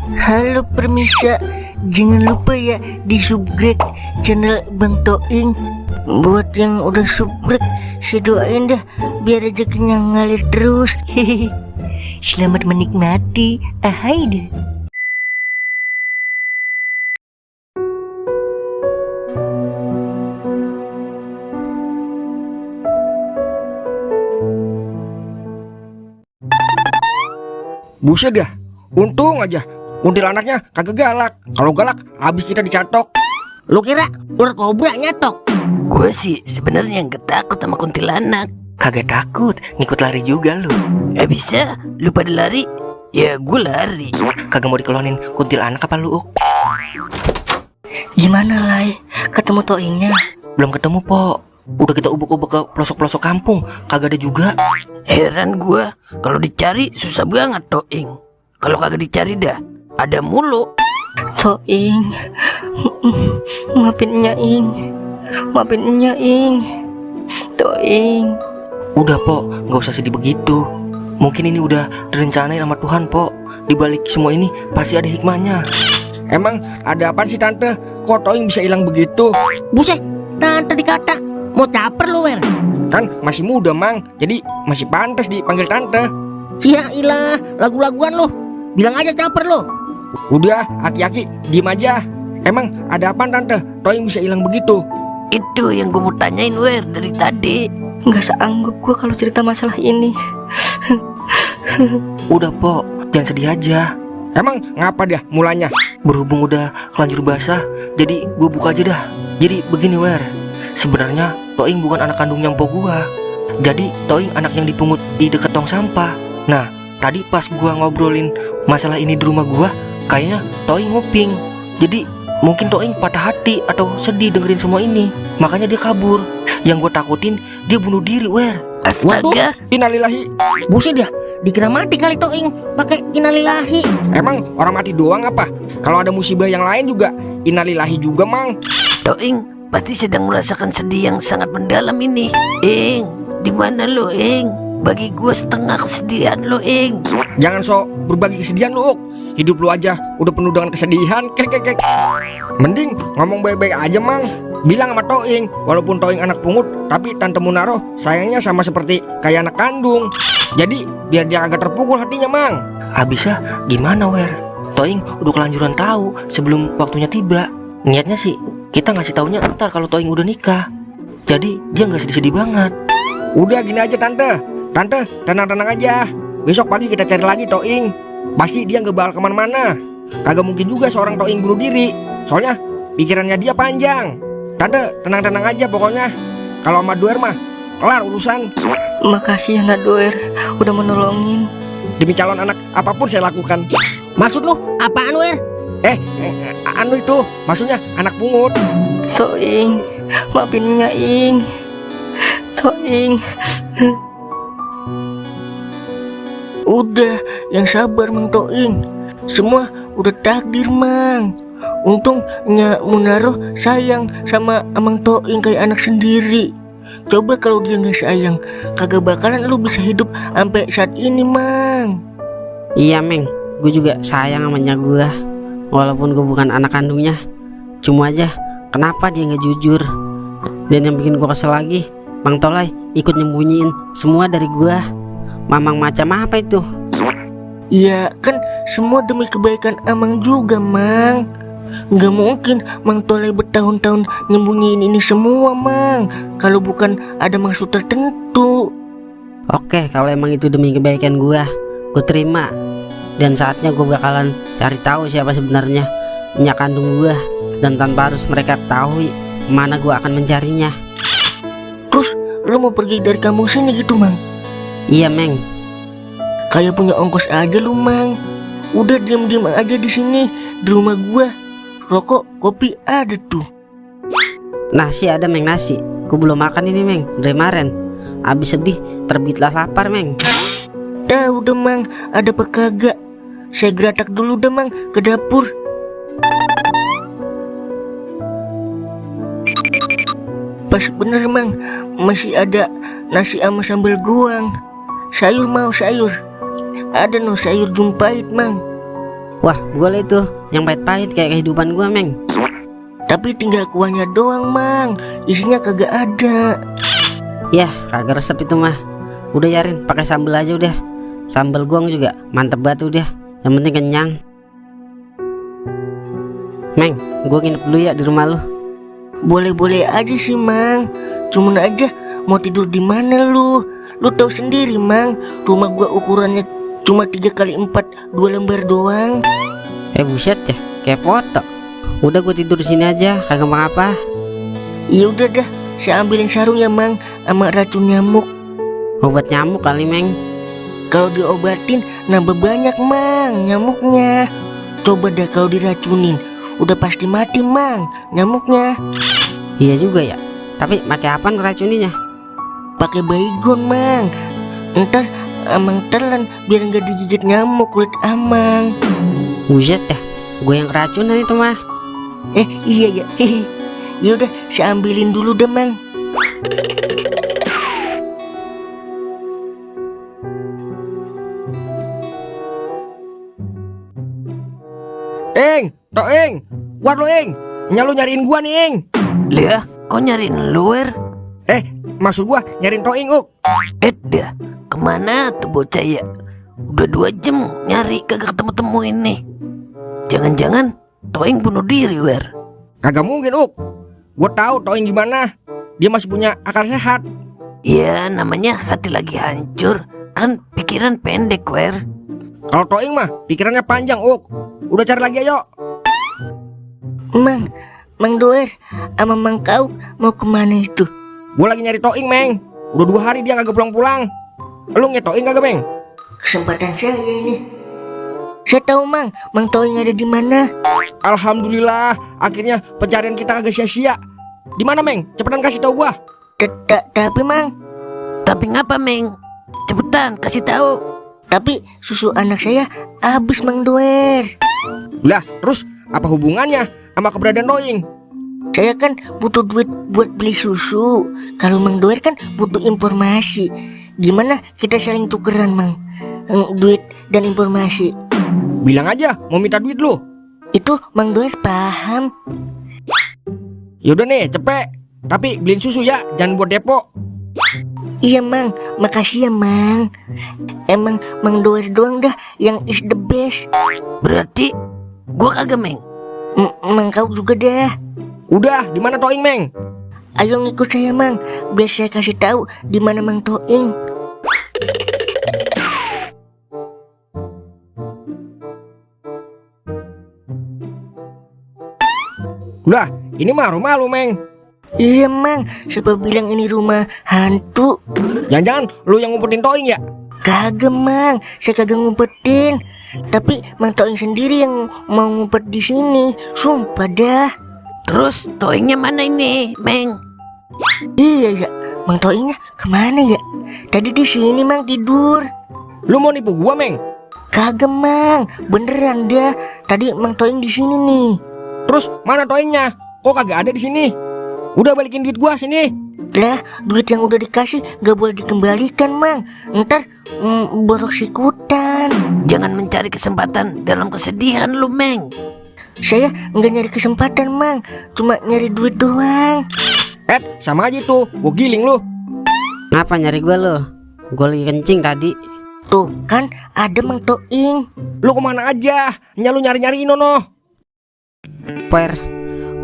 Halo permisa, jangan lupa ya di subscribe channel Bang Toing. Buat yang udah subscribe, saya doain dah biar rezekinya ngalir terus. Hehehe. Selamat menikmati. Ahai deh. Buset dah, untung aja kuntilanaknya kagak galak. Kalau galak, habis kita dicatok. Lu kira ular kobra nyatok? Gue sih sebenarnya nggak takut sama kuntilanak. Kagak takut, ngikut lari juga lu. Bisa, lu pada lari, ya gue lari. Kagak mau dikelonin kuntilanak apa lu, Uk? Gimana, Lai? Ketemu Toingnya? Belum ketemu, Po. Udah kita ubek-ubek ke pelosok-pelosok kampung, kagak ada juga. Heran gue, kalau dicari susah banget Toing. Kalau kagak dicari dah, ada mulu. Toing, maafin Nyaing, maafin Nyaing, Toing. Udah, Po, nggak usah sedih begitu. Mungkin ini udah direncanain sama Tuhan, Po. Di balik semua ini pasti ada hikmahnya. Emang ada apaan sih tante? Kok Toing bisa hilang begitu? Buset, tante dikata mau caper lu, Wer. Kan masih muda, Mang. Jadi masih pantas dipanggil tante. Ya ilah, lagu-laguan lu. Bilang aja caper lu. Udah, aki-aki, diem aja. Emang ada apaan tante? Toing bisa hilang begitu? Itu yang gue mau tanyain Wer dari tadi. Nggak sanggup gua kalau cerita masalah ini. Udah, Po, jangan sedih aja. Emang ngapa dah mulanya? Berhubung udah kelanjur basah, jadi gue buka aja dah. Jadi begini, Wer. Sebenarnya Toing bukan anak kandungnya Mpo gua. Jadi Toing anak yang dipungut di dekat tong sampah. Nah, tadi pas gua ngobrolin masalah ini di rumah gua, kayaknya Toing nguping. Jadi mungkin Toing patah hati atau sedih dengerin semua ini. Makanya dia kabur. Yang gue takutin dia bunuh diri, Wer. Astaga, Innalillahi. Buset ya, dikira mati kali Toing pakai innalillahi. Emang orang mati doang apa? Kalau ada musibah yang lain juga innalillahi juga, Mang. Toing pasti sedang merasakan sedih yang sangat mendalam ini. Ing, di mana lo, Ing? Bagi gue setengah kesedihan lo, Ing. Jangan sok berbagi kesedihan lu, Uk. Hidup lu aja udah penuh dengan kesedihan. Kek. Mending ngomong baik-baik aja, Mang. Bilang sama Toing, walaupun Toing anak pungut, tapi Tante Munaro sayangnya sama seperti kayak anak kandung. Jadi biar dia agak terpukul hatinya, Mang. Habisnya gimana, Wer? Toing udah kelanjuran tahu sebelum waktunya tiba. Niatnya sih kita ngasih taunya ntar kalau Toing udah nikah. Jadi dia nggak sedih-sedih banget. Udah gini aja, Tante. Tante, tenang-tenang aja. Besok pagi kita cari lagi Toing. Pasti dia nggak bakal kemana-mana. Kagak mungkin juga seorang Toing bunuh diri. Soalnya pikirannya dia panjang. Tante, tenang-tenang aja pokoknya. Kalau sama Doer mah kelar urusan. Makasih ya Nadoer udah menolongin. Demi calon anak apapun saya lakukan. Maksud lu apaan, Wer? Anu itu maksudnya anak pungut. Toing, maafin Nyaing. Toing. Udah, yang sabar Mang Toing. Semua udah takdir, Mang. Untung Nya Munaro sayang sama Amang Toing kayak anak sendiri. Coba kalau dia nggak sayang, kagak bakalan lu bisa hidup sampai saat ini, Mang. Iya, Meng, gue juga sayang sama Nya gue. Walaupun gue bukan anak kandungnya. Cuma aja kenapa dia gak jujur. Dan yang bikin gue kesel lagi, Bang Tolai ikut nyembunyiin semua dari gue. Mamang macam apa itu? Ya kan semua demi kebaikan Amang juga, Mang. Nggak mungkin Mang Tolai bertahun-tahun nyembunyiin ini semua, Mang. Kalau bukan ada maksud tertentu. Oke, kalau emang itu demi kebaikan gue terima. Dan saatnya gue bakalan cari tahu siapa sebenarnya minyak kandung gue. Dan tanpa harus mereka ketahui mana gue akan mencarinya. Terus lu mau pergi dari kampung sini gitu, Mang? Iya, Meng. Kayak punya ongkos aja lu, Mang. Udah diam-diam aja di sini, di rumah gua. Rokok, kopi ada tuh. Nasi ada, Meng, nasi. Gue belum makan ini, Meng, dari kemarin. Abis sedih terbitlah lapar, Meng. Tahu deh, Mang, ada apa kagak? Saya geratak dulu deh, Mang, ke dapur. Pas bener, Mang, masih ada nasi sama sambal goang. Sayur mau sayur. Ada no sayur jumpait, Mang. Wah, boleh tuh. Yang pahit-pahit kayak kehidupan gua, Meng. Tapi tinggal kuahnya doang, Mang. Isinya kagak ada. Yah, kagak resep itu mah. Udah Yarin, pakai sambal aja udah. Sambal gong juga mantep banget udah. Yang penting kenyang. Meng, gua nginep dulu ya di rumah lu. Boleh-boleh aja sih, Mang. Cuman aja mau tidur di mana lu? Lu tahu sendiri, Mang. Rumah gua ukurannya cuma 3x4, 2 lembar doang. Buset ya, kayak foto. Udah gue tidur di sini aja, kagak apa-apa. Ya udah dah, saya ambilin sarung ya, Mang, sama racun nyamuk. Obat nyamuk kali, Meng. Kalau diobatin nambah banyak, Mang, nyamuknya. Coba dah kalau diracunin, udah pasti mati, Mang, nyamuknya. Iya juga ya. Tapi pakai apa ngeracuninya? Pakai baygon, Mang. Ntar Amang telan biar nggak digigit nyamuk kulit Amang. Buset dah, gue yang keracunan itu mah. Iya ya. Ya udah, saya ambilin dulu deh, Mang. Toing, kuat lo, Ing. Lu nyariin gua nih, Ing. Liah, kok nyariin lu, Wer? Maksud gua nyariin Toing, Uk. Dah, kemana tuh bocah ya? Udah 2 jam nyari kagak ketemu-temu ini. Jangan-jangan Toing bunuh diri, Wer? Kagak mungkin, Uk. Gua tahu Toing gimana. Dia masih punya akal sehat. Ya, namanya hati lagi hancur. Kan pikiran pendek, Wer. Kalau Toing mah pikirannya panjang, Uk. Udah cari lagi ayo. Mang Doer sama Mang Kau mau kemana itu? Gua lagi nyari Toing, Meng. Udah 2 hari dia kagak pulang-pulang. Lu ngeliat Toing kagak, Meng? Kesempatan saya ini. Saya tahu, Mang Toing ada di mana. Alhamdulillah, akhirnya pencarian kita kagak sia-sia. Di mana, Meng? Cepetan kasih tahu gua. Tapi, Mang. Tapi ngapa, Meng? Cepetan kasih tahu. Tapi susu anak saya habis, Mang Doer. Lah, terus apa hubungannya sama keberadaan Toing? Saya kan butuh duit buat beli susu. Kalau Mang Doer kan butuh informasi. Gimana kita saling tukeran, Mang? Duit dan informasi. Bilang aja mau minta duit lu. Itu Mang Doer paham. Yaudah nih, cepet. Tapi beliin susu ya, jangan buat depo. Iya, Mang, makasih ya, Mang. Emang Mang Doer doang dah yang is the best. Berarti gua kagak, Meng. Mang Kau juga dah. Udah, di mana Toing, Meng? Ayo ngikut saya, Mang. Biar saya kasih tahu di mana Mang Toing. Udah, ini mah rumah lu, Meng. Iya, Mang. Siapa bilang ini rumah hantu? Jangan-jangan lu yang ngumpetin Toing ya? Kagak, Mang. Saya kagak ngumpetin. Tapi Mang Toing sendiri yang mau ngumpet di sini. Sumpah dah. Terus Toingnya mana ini, Meng? Iya ya. Mang Toingnya kemana ya? Tadi di sini, Mang, tidur. Lu mau nipu gua, Meng? Kagak, Mang. Beneran dah. Tadi Mang Toing di sini nih. Terus mana Toingnya? Kok kagak ada di sini? Udah balikin duit gua sini. Lah, duit yang udah dikasih gak boleh dikembalikan, Mang. Ntar borok sikutan. Jangan mencari kesempatan dalam kesedihan lu, Meng. Saya nggak nyari kesempatan, Mang. Cuma nyari duit doang. Sama aja tuh, gua giling lu. Ngapa nyari gue lo? Gue lagi kencing tadi. Tuh kan ada Mang Toing. Lu kemana aja? Lu nyari-nyariin ono. Fer,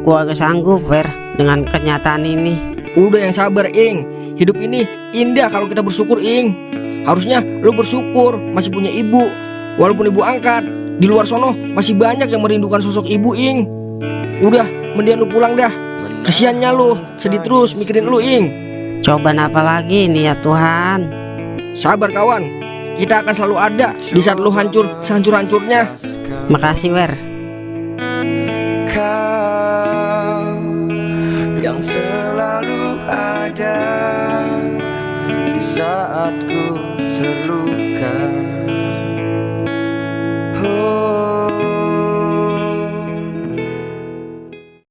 gue agak sanggup, Fer, dengan kenyataan ini. Udah yang sabar, Ing. Hidup ini indah kalau kita bersyukur, Ing. Harusnya lu bersyukur masih punya ibu. Walaupun ibu angkat, di luar sono masih banyak yang merindukan sosok ibu, Ing. Udah, mendingan lu pulang dah. Kesiannya lu, sedih terus mikirin lu, Ing. Cobaan apa lagi nih ya Tuhan? Sabar, kawan. Kita akan selalu ada di saat lu hancur sehancur-hancurnya. Makasih, Wer. Kau yang selalu ada di saat ku terluka.